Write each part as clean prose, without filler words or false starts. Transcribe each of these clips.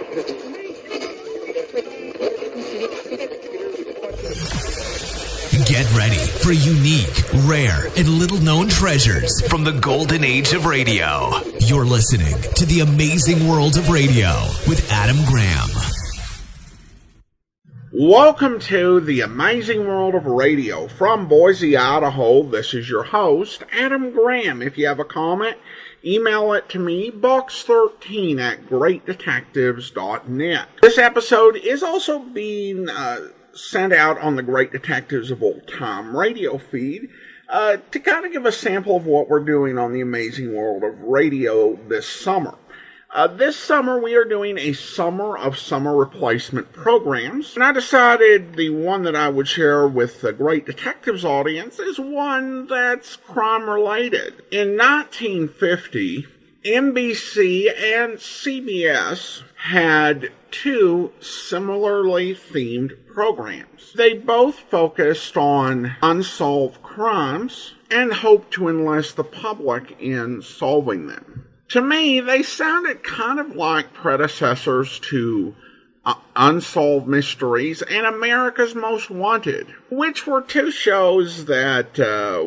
Get ready for unique, rare, and little-known treasures from the golden age of radio. You're listening to The Amazing World of Radio with Adam Graham. Welcome to The Amazing World of Radio. From Boise, Idaho, this is your host, Adam Graham. If you have a comment, email it to me, box13@greatdetectives.net. This episode is also being sent out on the Great Detectives of Old Time radio feed to kind of give a sample of what we're doing on the Amazing World of Radio this summer. This summer we are doing a summer of summer replacement programs, and I decided the one that I would share with the Great Detectives audience is one that's crime related. In 1950, NBC and CBS had two similarly themed programs. They both focused on unsolved crimes and hoped to enlist the public in solving them. To me, they sounded kind of like predecessors to Unsolved Mysteries and America's Most Wanted, which were two shows that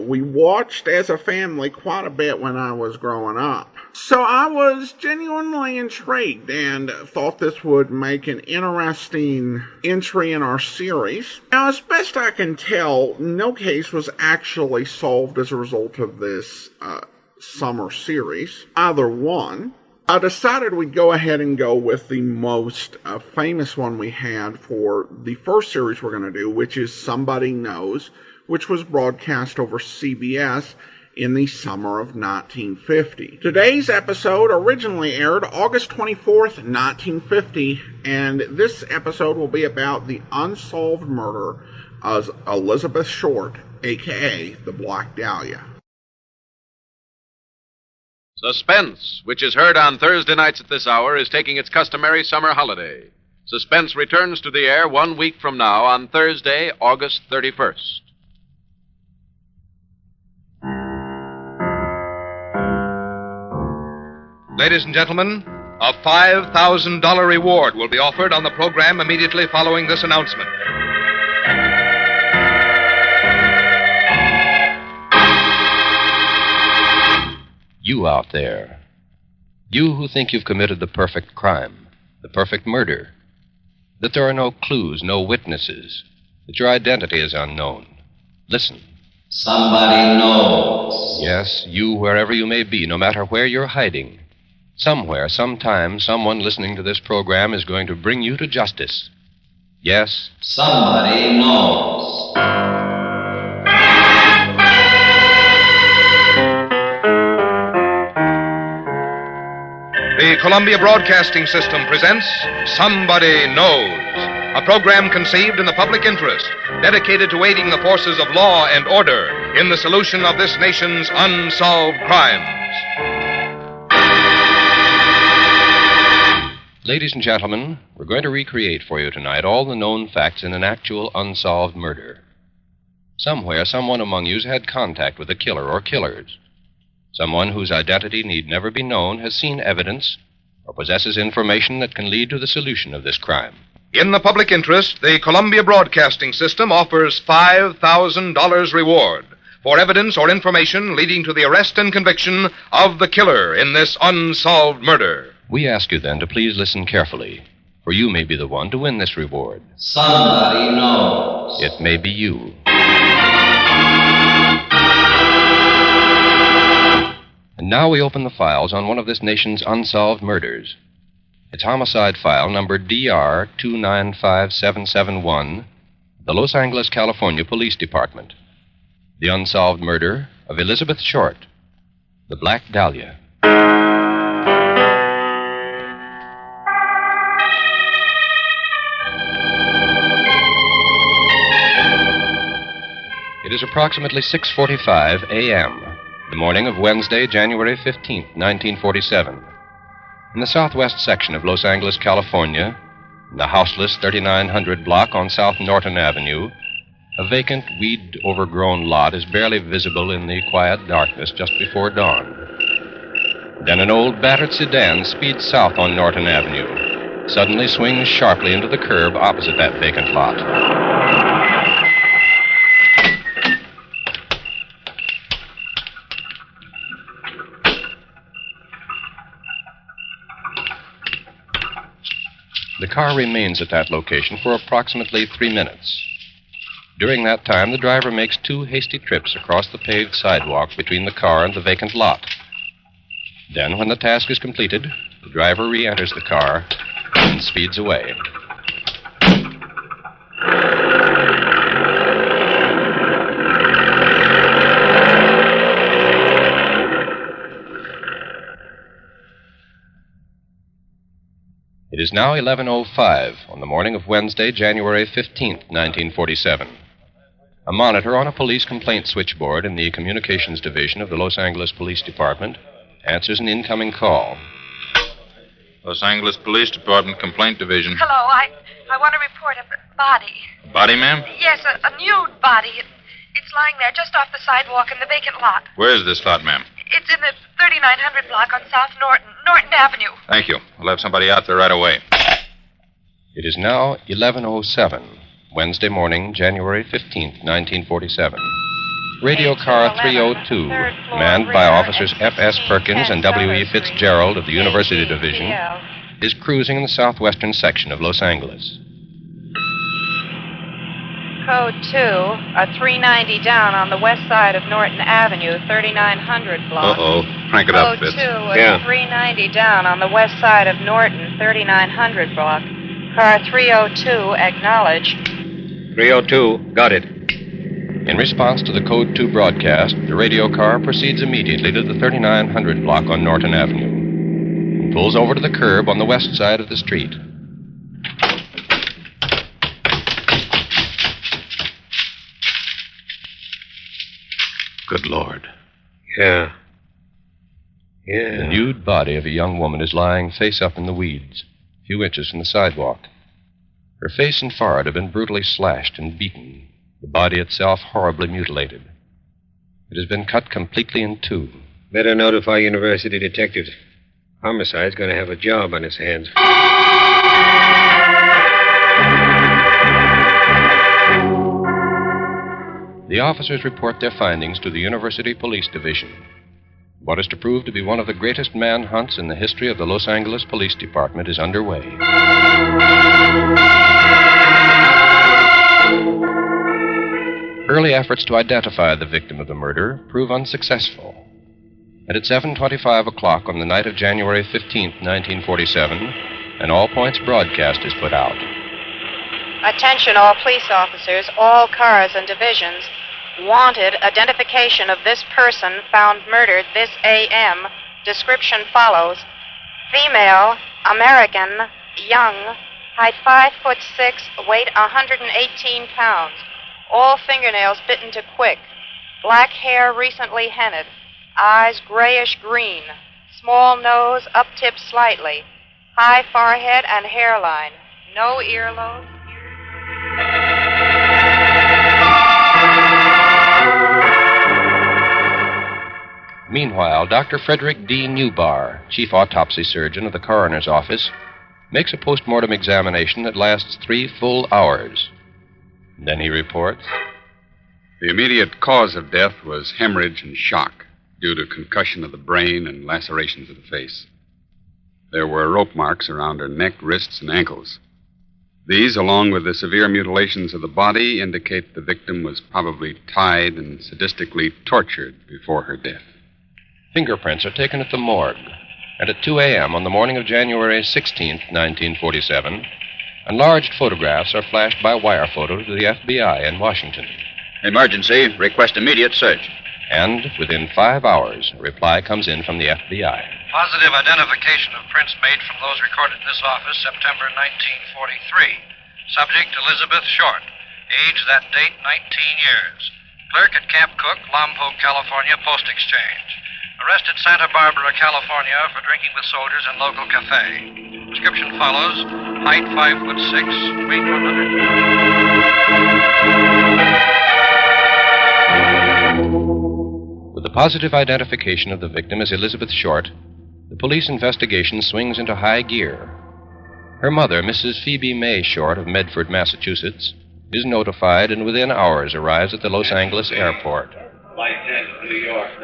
we watched as a family quite a bit when I was growing up. So I was genuinely intrigued and thought this would make an interesting entry in our series. Now, as best I can tell, no case was actually solved as a result of this summer series, either one. I decided we'd go ahead and go with the most famous one we had for the first series we're going to do, which is Somebody Knows, which was broadcast over CBS in the summer of 1950. Today's episode originally aired August 24th, 1950, and this episode will be about the unsolved murder of Elizabeth Short, aka the Black Dahlia. Suspense, which is heard on Thursday nights at this hour, is taking its customary summer holiday. Suspense returns to the air 1 week from now on Thursday, August 31st. Ladies and gentlemen, a $5,000 reward will be offered on the program immediately following this announcement. You out there, you who think you've committed the perfect crime, the perfect murder, that there are no clues, no witnesses, that your identity is unknown. Listen. Somebody knows. Yes, you, wherever you may be, no matter where you're hiding. Somewhere, sometime, someone listening to this program is going to bring you to justice. Yes? Somebody knows. The Columbia Broadcasting System presents Somebody Knows, a program conceived in the public interest, dedicated to aiding the forces of law and order in the solution of this nation's unsolved crimes. Ladies and gentlemen, we're going to recreate for you tonight all the known facts in an actual unsolved murder. Somewhere, someone among you's had contact with a killer or killers. Someone whose identity need never be known has seen evidence or possesses information that can lead to the solution of this crime. In the public interest, the Columbia Broadcasting System offers $5,000 reward for evidence or information leading to the arrest and conviction of the killer in this unsolved murder. We ask you then to please listen carefully, for you may be the one to win this reward. Somebody knows. It may be you. And now we open the files on one of this nation's unsolved murders. It's homicide file number DR295771, the Los Angeles, California Police Department. The unsolved murder of Elizabeth Short, the Black Dahlia. It is approximately 6:45 a.m., the morning of Wednesday, January 15th, 1947. In the southwest section of Los Angeles, California, in the houseless 3900 block on South Norton Avenue, a vacant, weed-overgrown lot is barely visible in the quiet darkness just before dawn. Then an old battered sedan speeds south on Norton Avenue, suddenly swings sharply into the curb opposite that vacant lot. The car remains at that location for approximately 3 minutes. During that time, the driver makes 2 hasty trips across the paved sidewalk between the car and the vacant lot. Then, when the task is completed, the driver re-enters the car and speeds away. It is now 11:05 on the morning of Wednesday, January 15th, 1947. A monitor on a police complaint switchboard in the Communications Division of the Los Angeles Police Department answers an incoming call. Los Angeles Police Department Complaint Division. Hello, I want to report a body. Body, ma'am? Yes, a nude body. It's lying there just off the sidewalk in the vacant lot. Where is this lot, ma'am? It's in the 3900 block on South Norton Avenue. Thank you. We'll have somebody out there right away. It is now 11:07, Wednesday morning, January 15th, 1947. Radio car 302, manned by officers F.S. Perkins and W.E. Fitzgerald of the University Division, is cruising in the southwestern section of Los Angeles. Code 2, a 390 down on the west side of Norton Avenue, 3900 block. Uh-oh. Crank it up, Code Fitz. 2, a 390 down on the west side of Norton, 3900 block. Car 302, acknowledge. 302, got it. In response to the Code 2 broadcast, the radio car proceeds immediately to the 3900 block on Norton Avenue and pulls over to the curb on the west side of the street. Good Lord. Yeah. The nude body of a young woman is lying face up in the weeds, a few inches from the sidewalk. Her face and forehead have been brutally slashed and beaten, the body itself horribly mutilated. It has been cut completely in 2. Better notify university detectives. Homicide's going to have a job on his hands. The officers report their findings to the University Police Division. What is to prove to be one of the greatest manhunts in the history of the Los Angeles Police Department is underway. Early efforts to identify the victim of the murder prove unsuccessful. And at 7:25 o'clock on the night of January 15th, 1947, an all-points broadcast is put out. Attention all police officers, all cars and divisions. Wanted identification of this person found murdered this a.m. Description follows. Female, American, young, height 5'6", weight 118 pounds. All fingernails bitten to quick. Black hair recently henned. Eyes grayish-green. Small nose up-tipped slightly. High forehead and hairline. No earlobe. Meanwhile, Dr. Frederick D. Newbar, chief autopsy surgeon of the coroner's office, makes a postmortem examination that lasts 3 full hours. Then he reports. The immediate cause of death was hemorrhage and shock due to concussion of the brain and lacerations of the face. There were rope marks around her neck, wrists, and ankles. These, along with the severe mutilations of the body, indicate the victim was probably tied and sadistically tortured before her death. Fingerprints are taken at the morgue, and at 2 a.m. on the morning of January 16th, 1947, enlarged photographs are flashed by wire photo to the FBI in Washington. Emergency. Request immediate search. And within 5 hours, a reply comes in from the FBI. Positive identification of prints made from those recorded in this office, September 1943. Subject, Elizabeth Short. Age that date, 19 years. Clerk at Camp Cook, Lompoc, California, Post Exchange. Arrested Santa Barbara, California, for drinking with soldiers in local cafe. Description follows. Height 5'6", weight 100. With the positive identification of the victim as Elizabeth Short, the police investigation swings into high gear. Her mother, Mrs. Phoebe May Short of Medford, Massachusetts, is notified and within hours arrives at the Los Angeles airport.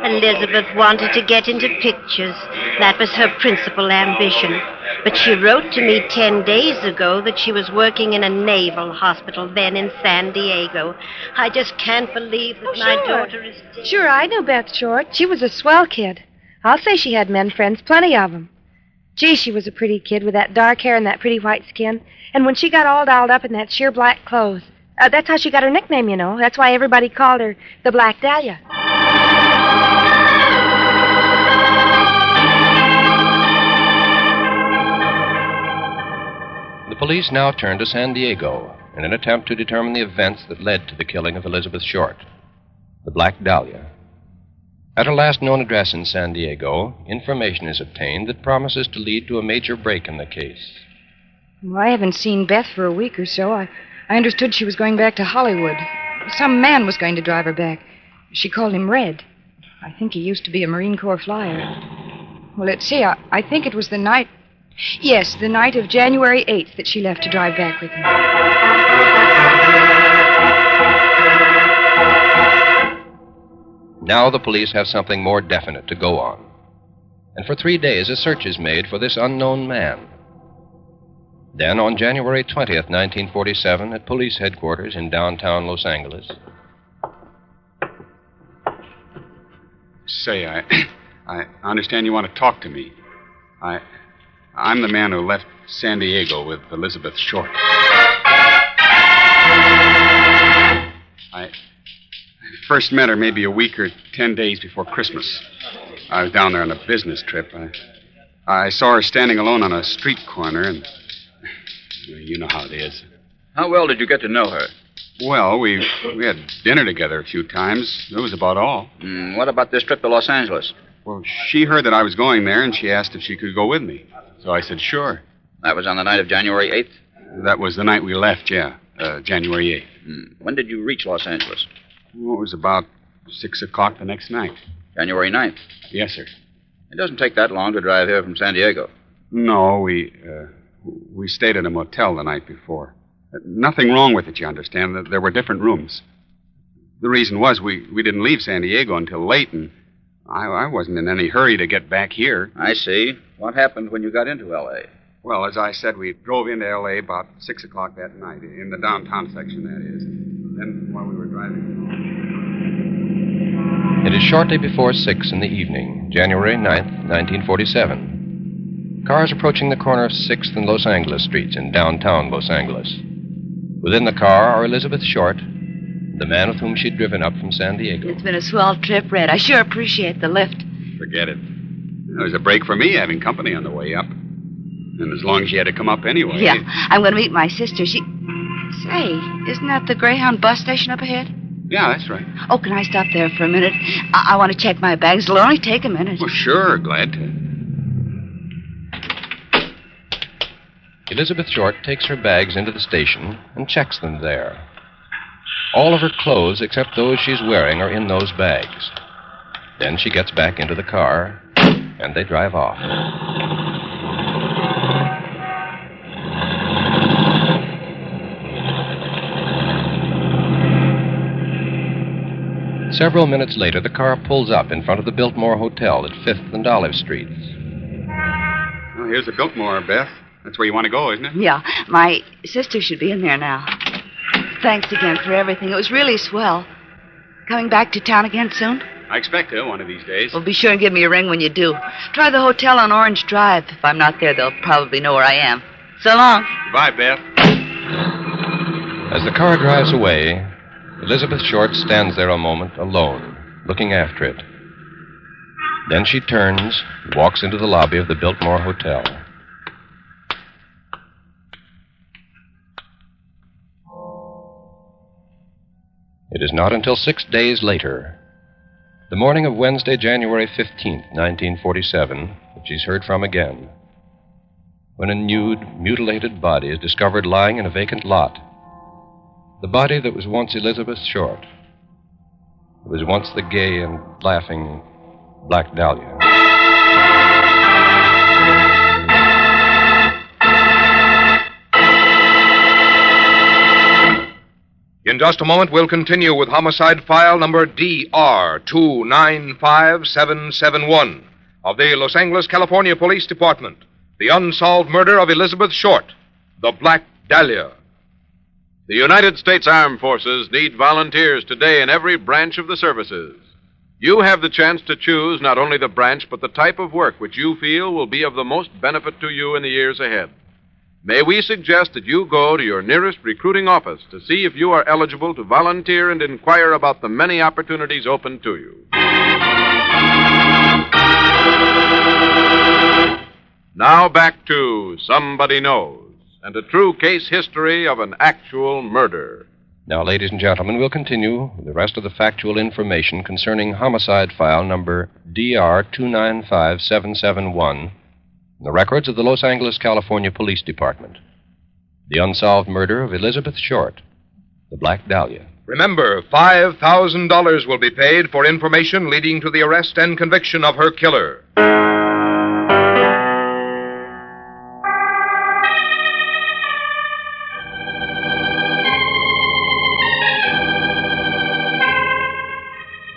Elizabeth wanted to get into pictures. That was her principal ambition. But she wrote to me 10 days ago that she was working in a naval hospital then in San Diego. I just can't believe that my daughter is... Sure, I know Beth Short. She was a swell kid. I'll say she had men friends, plenty of them. Gee, she was a pretty kid with that dark hair and that pretty white skin. And when she got all dolled up in that sheer black clothes, that's how she got her nickname, you know. That's why everybody called her the Black Dahlia. The police now turn to San Diego in an attempt to determine the events that led to the killing of Elizabeth Short, the Black Dahlia. At her last known address in San Diego, information is obtained that promises to lead to a major break in the case. Well, I haven't seen Beth for a week or so. I understood she was going back to Hollywood. Some man was going to drive her back. She called him Red. I think he used to be a Marine Corps flyer. Well, let's see. I think it was the night... Yes, the night of January 8th that she left to drive back with him. Now the police have something more definite to go on. And for 3 days, a search is made for this unknown man. Then, on January 20th, 1947, at police headquarters in downtown Los Angeles... Say, I understand you want to talk to me. I'm the man who left San Diego with Elizabeth Short. I first met her maybe a week or 10 days before Christmas. I was down there on a business trip. I saw her standing alone on a street corner, and you know how it is. How well did you get to know her? Well, we had dinner together a few times. That was about all. What about this trip to Los Angeles? Well, she heard that I was going there, and she asked if she could go with me. So I said, sure. That was on the night of January 8th? That was the night we left, yeah. January 8th. When did you reach Los Angeles? Well, it was about 6 o'clock the next night. January 9th? Yes, sir. It doesn't take that long to drive here from San Diego. No, we stayed at a motel the night before. Nothing wrong with it, you understand. There were different rooms. The reason was we didn't leave San Diego until late, and I wasn't in any hurry to get back here. I see. What happened when you got into L.A.? Well, as I said, we drove into L.A. about 6 o'clock that night, in the downtown section, that is. Then, while we were driving... It is shortly before 6 in the evening, January 9th, 1947. Cars approaching the corner of 6th and Los Angeles streets in downtown Los Angeles. Within the car are Elizabeth Short, the man with whom she'd driven up from San Diego. It's been a swell trip, Red. I sure appreciate the lift. Forget it. It was a break for me having company on the way up. And as long as you had to come up anyway. Yeah, I'm going to meet my sister. Say, isn't that the Greyhound bus station up ahead? Yeah, that's right. Oh, can I stop there for a minute? I want to check my bags. It'll only take a minute. Well, sure, glad to. Elizabeth Short takes her bags into the station and checks them there. All of her clothes, except those she's wearing, are in those bags. Then she gets back into the car, and they drive off. Several minutes later, the car pulls up in front of the Biltmore Hotel at 5th and Olive Streets. Well, here's the Biltmore, Beth. That's where you want to go, isn't it? Yeah, my sister should be in there now. Thanks again for everything. It was really swell. Coming back to town again soon? I expect to, one of these days. Well, be sure and give me a ring when you do. Try the hotel on Orange Drive. If I'm not there, they'll probably know where I am. So long. Goodbye, Beth. As the car drives away, Elizabeth Short stands there a moment alone, looking after it. Then she turns and walks into the lobby of the Biltmore Hotel. It is not until 6 days later, the morning of Wednesday, January 15th, 1947, that she's heard from again, when a nude, mutilated body is discovered lying in a vacant lot. The body that was once Elizabeth Short. It was once the gay and laughing Black Dahlia. In just a moment, we'll continue with homicide file number DR295771 of the Los Angeles, California Police Department. The unsolved murder of Elizabeth Short, the Black Dahlia. The United States Armed Forces need volunteers today in every branch of the services. You have the chance to choose not only the branch, but the type of work which you feel will be of the most benefit to you in the years ahead. May we suggest that you go to your nearest recruiting office to see if you are eligible to volunteer and inquire about the many opportunities open to you. Now back to Somebody Knows and a true case history of an actual murder. Now, ladies and gentlemen, we'll continue with the rest of the factual information concerning homicide file number DR295771, the records of the Los Angeles, California Police Department. The unsolved murder of Elizabeth Short, the Black Dahlia. Remember, $5,000 will be paid for information leading to the arrest and conviction of her killer.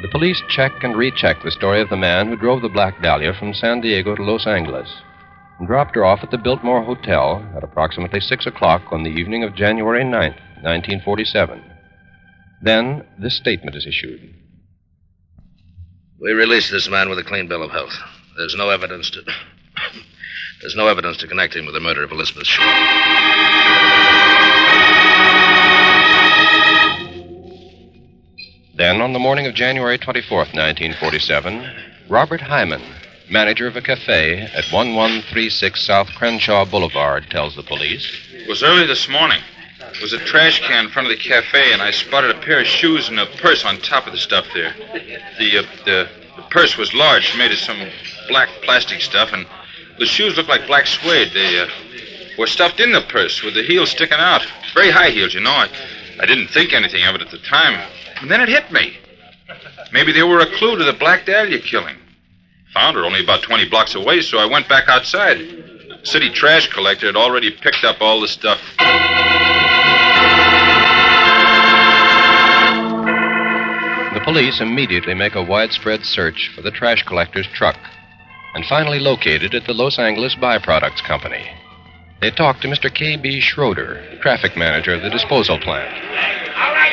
The police check and recheck the story of the man who drove the Black Dahlia from San Diego to Los Angeles and dropped her off at the Biltmore Hotel at approximately 6 o'clock on the evening of January 9th, 1947. Then, this statement is issued. We released this man with a clean bill of health. There's no evidence to connect him with the murder of Elizabeth Short. Then, on the morning of January 24th, 1947, Robert Hyman, manager of a cafe at 1136 South Crenshaw Boulevard, tells the police. It was early this morning. There was a trash can in front of the cafe, and I spotted a pair of shoes and a purse on top of the stuff there. The purse was large, made of some black plastic stuff, and the shoes looked like black suede. They were stuffed in the purse with the heels sticking out. Very high heels, you know. I didn't think anything of it at the time. And then it hit me. Maybe they were a clue to the Black Dahlia killing. Found her only about 20 blocks away, so I went back outside. The city trash collector had already picked up all the stuff. The police immediately make a widespread search for the trash collector's truck and finally locate it at the Los Angeles Byproducts Company. They talk to Mr. K.B. Schroeder, traffic manager of the disposal plant.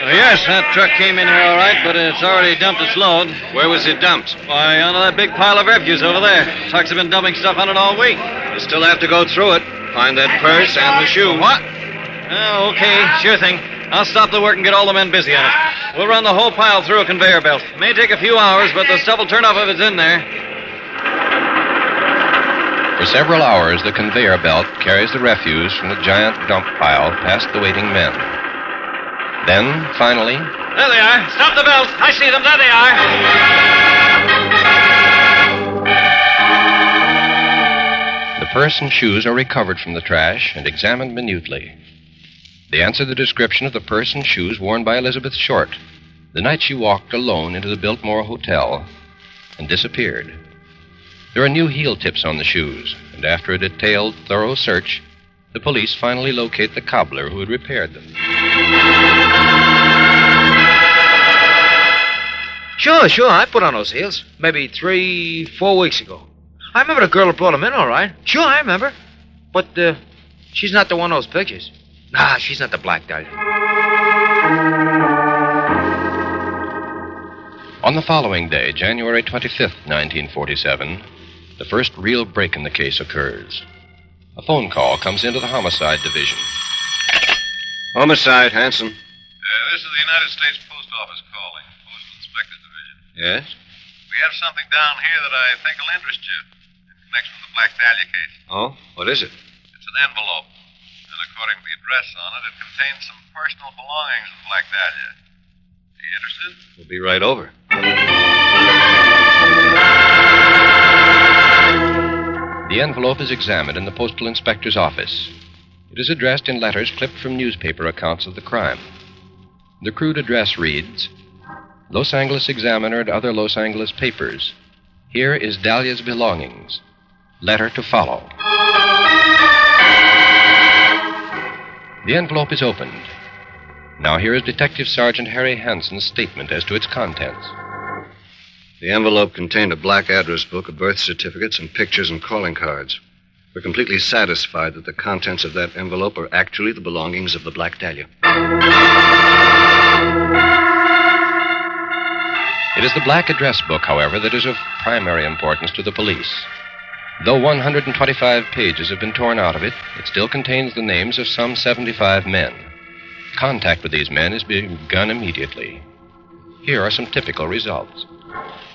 Yes, that truck came in here all right, but it's already dumped its load. Where was it dumped? Why, onto that big pile of refuse over there. Trucks have been dumping stuff on it all week. You still have to go through it. Find that purse and the shoe. What? Oh, okay, sure thing. I'll stop the work and get all the men busy on it. We'll run the whole pile through a conveyor belt. May take a few hours, but the stuff will turn up if it's in there. For several hours, the conveyor belt carries the refuse from the giant dump pile past the waiting men. Then, finally... There they are. Stop the belt. I see them. There they are. The purse and shoes are recovered from the trash and examined minutely. They answer the description of the purse and shoes worn by Elizabeth Short the night she walked alone into the Biltmore Hotel and disappeared. There are new heel tips on the shoes, and after a detailed, thorough search, the police finally locate the cobbler who had repaired them. Sure. I put on those heels. Maybe 3-4 weeks ago. I remember the girl who brought them in, all right. Sure, I remember. But, she's not the one in those pictures. Nah, she's not the Black Dahlia. On the following day, January 25th, 1947, the first real break in the case occurs. A phone call comes into the homicide division. Homicide, Hanson. This is the United States Post Office calling. Postal Inspector Division. Yes? We have something down here that I think will interest you in connection with the Black Dahlia case. Oh? What is it? It's an envelope. And according to the address on it, it contains some personal belongings of the Black Dahlia. Are you interested? We'll be right over. The envelope is examined in the postal inspector's office. It is addressed in letters clipped from newspaper accounts of the crime. The crude address reads, Los Angeles Examiner and other Los Angeles papers. Here is Dahlia's belongings. Letter to follow. The envelope is opened. Now here is Detective Sergeant Harry Hansen's statement as to its contents. The envelope contained a black address book of birth certificates and pictures and calling cards. We're completely satisfied that the contents of that envelope are actually the belongings of the Black Dahlia. It is the black address book, however, that is of primary importance to the police. Though 125 pages have been torn out of it, it still contains the names of some 75 men. Contact with these men is begun immediately. Here are some typical results.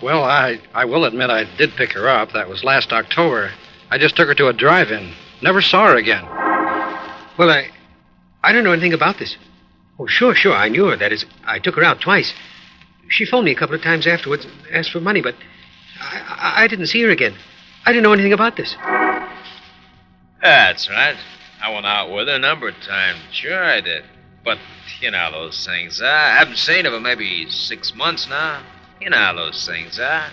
Well, I will admit I did pick her up. That was last October. I just took her to a drive-in. Never saw her again. Well, I don't know anything about this. Oh, sure, I knew her. That is, I took her out twice. She phoned me a couple of times afterwards and asked for money, but I didn't see her again. I didn't know anything about this. That's right. I went out with her a number of times. Sure I did. But, you know those things, I haven't seen her for maybe 6 months now. You know how those things are.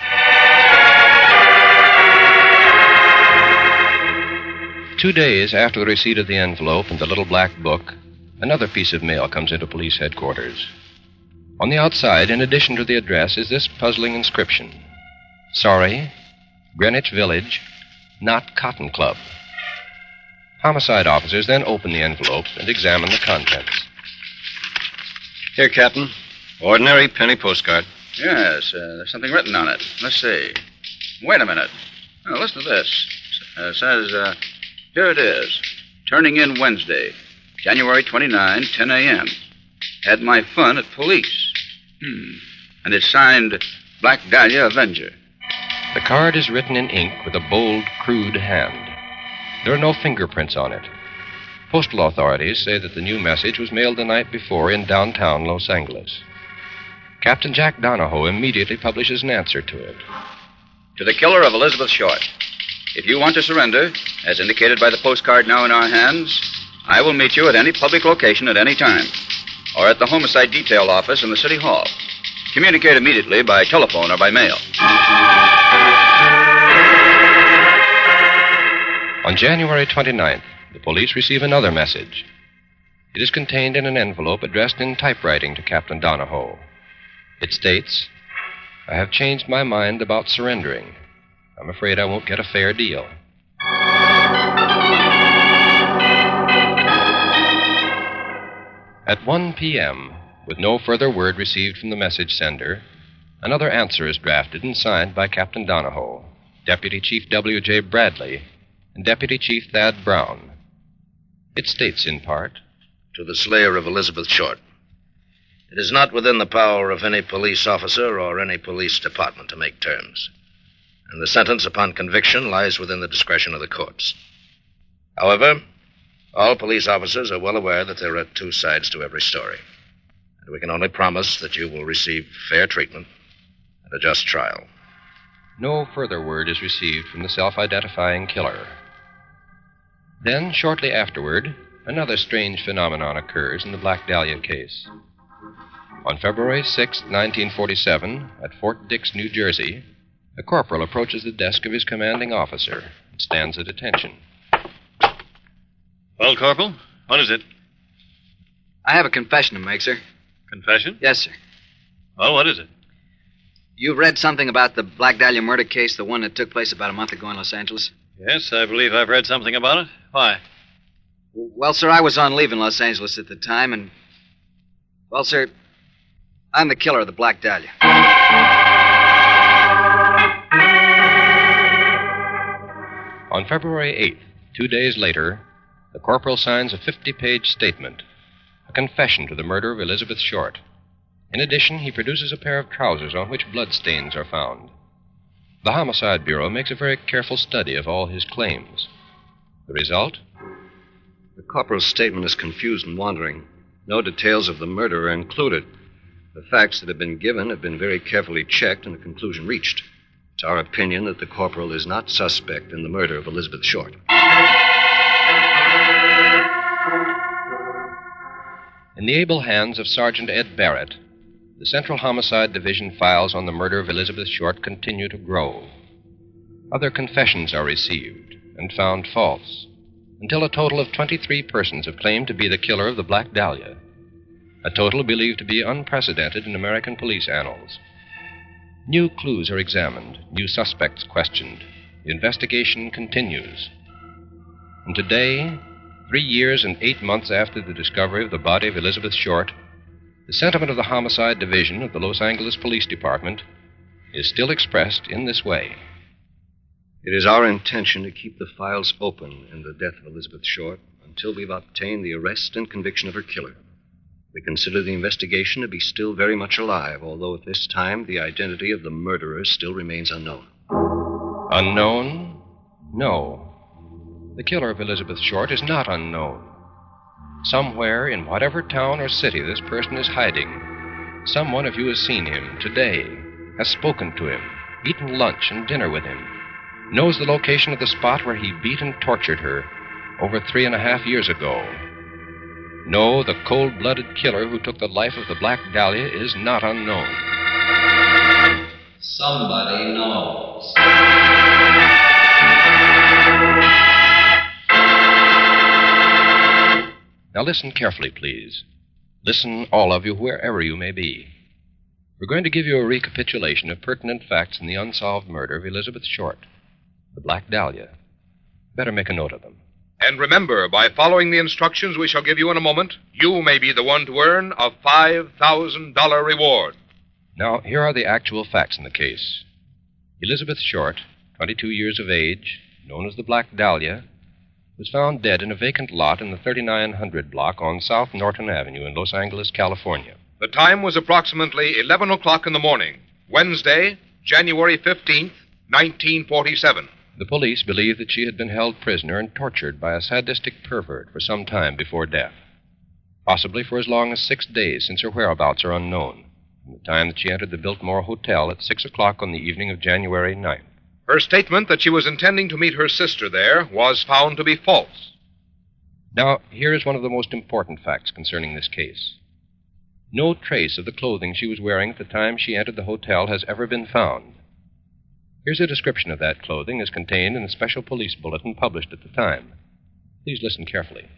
2 days after the receipt of the envelope and the little black book, another piece of mail comes into police headquarters. On the outside, in addition to the address, is this puzzling inscription. Sorry, Greenwich Village, not Cotton Club. Homicide officers then open the envelope and examine the contents. Here, Captain. Ordinary penny postcard. Yes, there's something written on it. Let's see. Wait a minute. Now, listen to this. It says, here it is. Turning in Wednesday, January 29, 10 a.m. Had my fun at police. And it's signed Black Dahlia Avenger. The card is written in ink with a bold, crude hand. There are no fingerprints on it. Postal authorities say that the new message was mailed the night before in downtown Los Angeles. Captain Jack Donahoe immediately publishes an answer to it. To the killer of Elizabeth Short. If you want to surrender, as indicated by the postcard now in our hands, I will meet you at any public location at any time, or at the Homicide Detail Office in the City Hall. Communicate immediately by telephone or by mail. On January 29th, the police receive another message. It is contained in an envelope addressed in typewriting to Captain Donahoe. It states, I have changed my mind about surrendering. I'm afraid I won't get a fair deal. At 1 p.m., with no further word received from the message sender, another answer is drafted and signed by Captain Donahoe, Deputy Chief W.J. Bradley, and Deputy Chief Thad Brown. It states in part, to the slayer of Elizabeth Short. It is not within the power of any police officer or any police department to make terms, and the sentence upon conviction lies within the discretion of the courts. However, all police officers are well aware that there are two sides to every story, and we can only promise that you will receive fair treatment and a just trial. No further word is received from the self-identifying killer. Then, shortly afterward, another strange phenomenon occurs in the Black Dahlia case. On February 6, 1947, at Fort Dix, New Jersey, a corporal approaches the desk of his commanding officer and stands at attention. Well, Corporal, what is it? I have a confession to make, sir. Confession? Yes, sir. Well, what is it? You read something about the Black Dahlia murder case, the one that took place about a month ago in Los Angeles? Yes, I believe I've read something about it. Why? Well, sir, I was on leave in Los Angeles at the time, and... Well, sir, I'm the killer of the Black Dahlia. On February 8th, 2 days later, the corporal signs a 50-page statement, a confession to the murder of Elizabeth Short. In addition, he produces a pair of trousers on which bloodstains are found. The Homicide Bureau makes a very careful study of all his claims. The result? The corporal's statement is confused and wandering. No details of the murder are included. The facts that have been given have been very carefully checked and a conclusion reached. It's our opinion that the corporal is not suspect in the murder of Elizabeth Short. In the able hands of Sergeant Ed Barrett, the Central Homicide Division files on the murder of Elizabeth Short continue to grow. Other confessions are received and found false, until a total of 23 persons have claimed to be the killer of the Black Dahlia. a total believed to be unprecedented in American police annals. New clues are examined, new suspects questioned. The investigation continues. And today, 3 years and 8 months after the discovery of the body of Elizabeth Short, the sentiment of the Homicide Division of the Los Angeles Police Department is still expressed in this way. It is our intention to keep the files open in the death of Elizabeth Short until we've obtained the arrest and conviction of her killer. We consider the investigation to be still very much alive, although at this time the identity of the murderer still remains unknown. Unknown? No. The killer of Elizabeth Short is not unknown. Somewhere in whatever town or city this person is hiding, someone of you has seen him today, has spoken to him, eaten lunch and dinner with him, knows the location of the spot where he beat and tortured her over 3.5 years ago. No, the cold-blooded killer who took the life of the Black Dahlia is not unknown. Somebody knows. Now listen carefully, please. Listen, all of you, wherever you may be. We're going to give you a recapitulation of pertinent facts in the unsolved murder of Elizabeth Short, the Black Dahlia. Better make a note of them. And remember, by following the instructions we shall give you in a moment, you may be the one to earn a $5,000 reward. Now, here are the actual facts in the case. Elizabeth Short, 22 years of age, known as the Black Dahlia, was found dead in a vacant lot in the 3900 block on South Norton Avenue in Los Angeles, California. The time was approximately 11 o'clock in the morning, Wednesday, January 15th, 1947. The police believe that she had been held prisoner and tortured by a sadistic pervert for some time before death, possibly for as long as 6 days, since her whereabouts are unknown, from the time that she entered the Biltmore Hotel at 6 o'clock on the evening of January 9th. Her statement that she was intending to meet her sister there was found to be false. Now, here is one of the most important facts concerning this case. No trace of the clothing she was wearing at the time she entered the hotel has ever been found. Here's a description of that clothing as contained in a special police bulletin published at the time. Please listen carefully.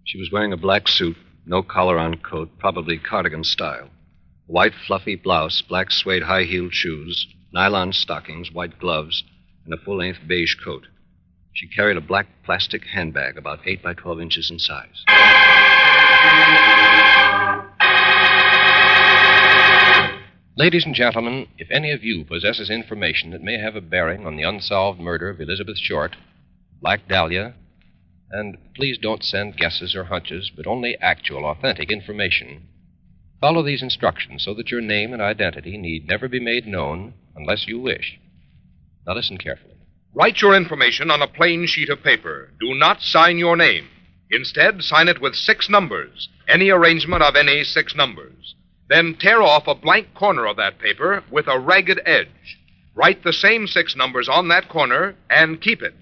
She was wearing a black suit, no collar on coat, probably cardigan style. White fluffy blouse, black suede high-heeled shoes, nylon stockings, white gloves, and a full-length beige coat. She carried a black plastic handbag about 8 by 12 inches in size. Ladies and gentlemen, if any of you possesses information that may have a bearing on the unsolved murder of Elizabeth Short, Black Dahlia, and please don't send guesses or hunches, but only actual, authentic information, follow these instructions so that your name and identity need never be made known unless you wish. Now listen carefully. Write your information on a plain sheet of paper. Do not sign your name. Instead, sign it with 6 numbers, any arrangement of any 6 numbers. Then tear off a blank corner of that paper with a ragged edge. Write the same 6 numbers on that corner and keep it.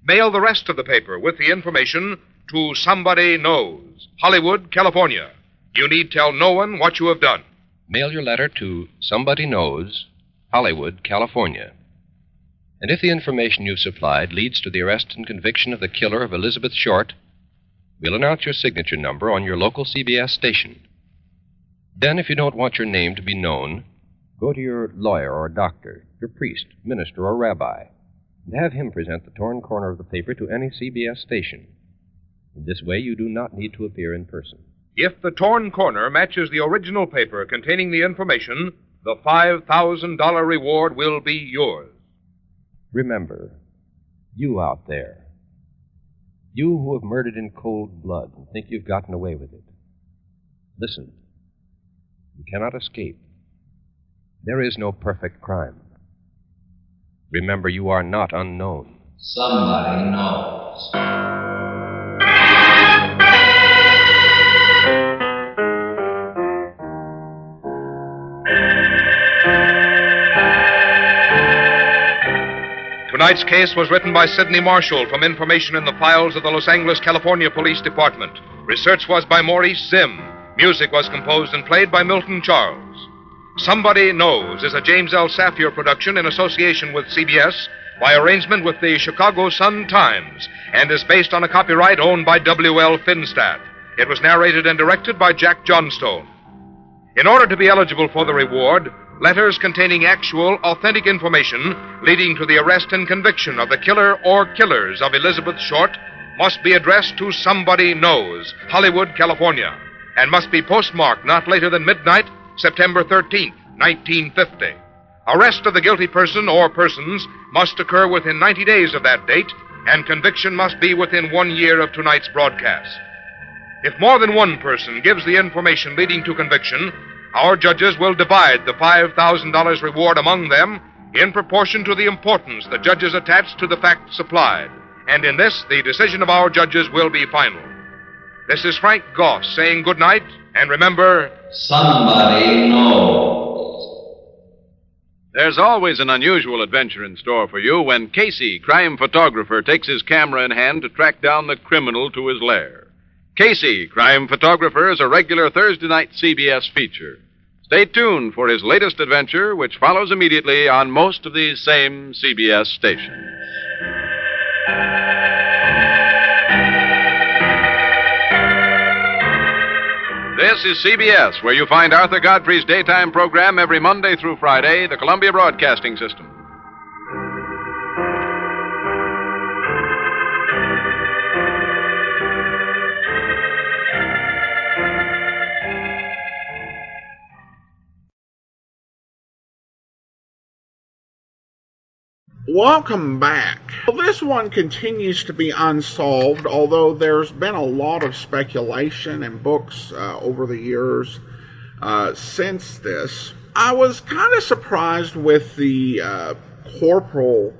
Mail the rest of the paper with the information to Somebody Knows, Hollywood, California. You need tell no one what you have done. Mail your letter to Somebody Knows, Hollywood, California. And if the information you've supplied leads to the arrest and conviction of the killer of Elizabeth Short, we'll announce your signature number on your local CBS station. Then, if you don't want your name to be known, go to your lawyer or doctor, your priest, minister, or rabbi, and have him present the torn corner of the paper to any CBS station. In this way, you do not need to appear in person. If the torn corner matches the original paper containing the information, the $5,000 reward will be yours. Remember, you out there, you who have murdered in cold blood and think you've gotten away with it, listen. You cannot escape. There is no perfect crime. Remember, you are not unknown. Somebody knows. Tonight's case was written by Sidney Marshall from information in the files of the Los Angeles, California Police Department. Research was by Maurice Zim. Music was composed and played by Milton Charles. Somebody Knows is a James L. Safier production in association with CBS by arrangement with the Chicago Sun-Times and is based on a copyright owned by W.L. Finstadt. It was narrated and directed by Jack Johnstone. In order to be eligible for the reward, letters containing actual, authentic information leading to the arrest and conviction of the killer or killers of Elizabeth Short must be addressed to Somebody Knows, Hollywood, California, and must be postmarked not later than midnight, September 13th, 1950. Arrest of the guilty person or persons must occur within 90 days of that date, and conviction must be within 1 year of tonight's broadcast. If more than one person gives the information leading to conviction, our judges will divide the $5,000 reward among them in proportion to the importance the judges attach to the facts supplied. And in this, the decision of our judges will be final. This is Frank Goss saying good night, and remember, somebody knows. There's always an unusual adventure in store for you when Casey, crime photographer, takes his camera in hand to track down the criminal to his lair. Casey, crime photographer, is a regular Thursday night CBS feature. Stay tuned for his latest adventure, which follows immediately on most of these same CBS stations. This is CBS, where you find Arthur Godfrey's daytime program every Monday through Friday, the Columbia Broadcasting System. Welcome back. Well, this one continues to be unsolved, although there's been a lot of speculation in books over the years since this. I was kind of surprised with the corporal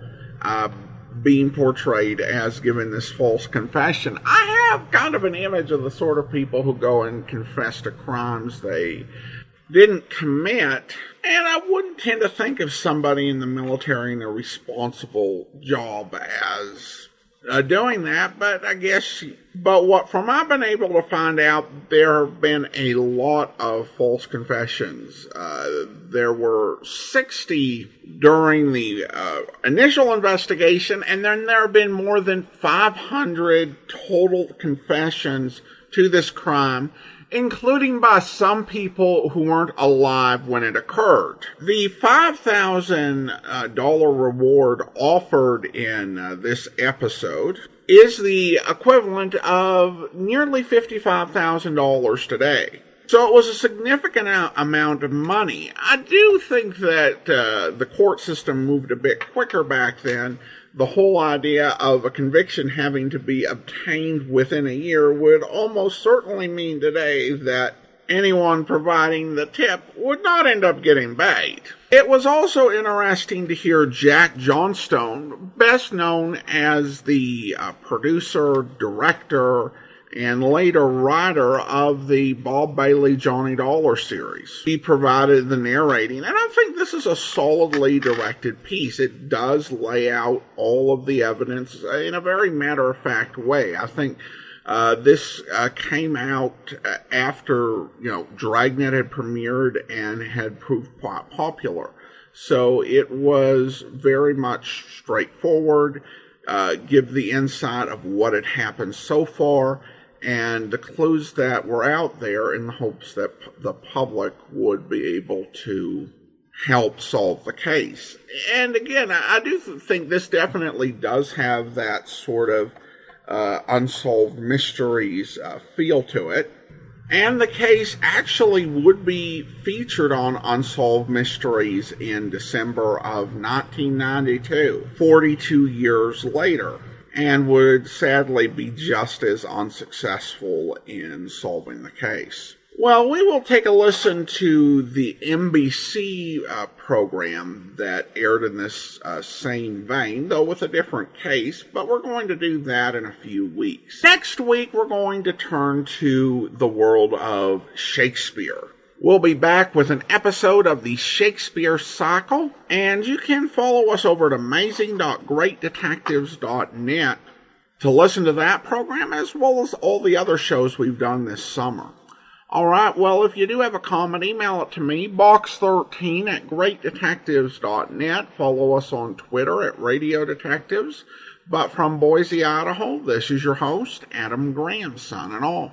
being portrayed as giving this false confession. I have kind of an image of the sort of people who go and confess to crimes they didn't commit, and I wouldn't tend to think of somebody in the military in a responsible job as doing that, but I guess, from I've been able to find out, there have been a lot of false confessions. There were 60 during the initial investigation, and then there have been more than 500 total confessions to this crime, including by some people who weren't alive when it occurred. The $5,000 reward offered in this episode is the equivalent of nearly $55,000 today. So it was a significant amount of money. I do think that the court system moved a bit quicker back then. The whole idea of a conviction having to be obtained within a year would almost certainly mean today that anyone providing the tip would not end up getting paid. It was also interesting to hear Jack Johnstone, best known as the producer, director, and later writer of the Bob Bailey Johnny Dollar series. He provided the narrating, and I think this is a solidly directed piece. It does lay out all of the evidence in a very matter-of-fact way. I think this came out after, Dragnet had premiered and had proved popular. So it was very much straightforward, give the insight of what had happened so far, and the clues that were out there in the hopes that the public would be able to help solve the case. And again, I do think this definitely does have that sort of unsolved mysteries feel to it. And the case actually would be featured on Unsolved Mysteries in December of 1992, 42 years later, and would sadly be just as unsuccessful in solving the case. Well, we will take a listen to the NBC program that aired in this same vein, though with a different case, but we're going to do that in a few weeks. Next week, we're going to turn to the world of Shakespeare. We'll be back with an episode of the Shakespeare Cycle, and you can follow us over at amazing.greatdetectives.net to listen to that program, as well as all the other shows we've done this summer. All right, well, if you do have a comment, email it to me, box13@greatdetectives.net. Follow us on Twitter at Radio Detectives. But from Boise, Idaho, this is your host, Adam Graham, signing off.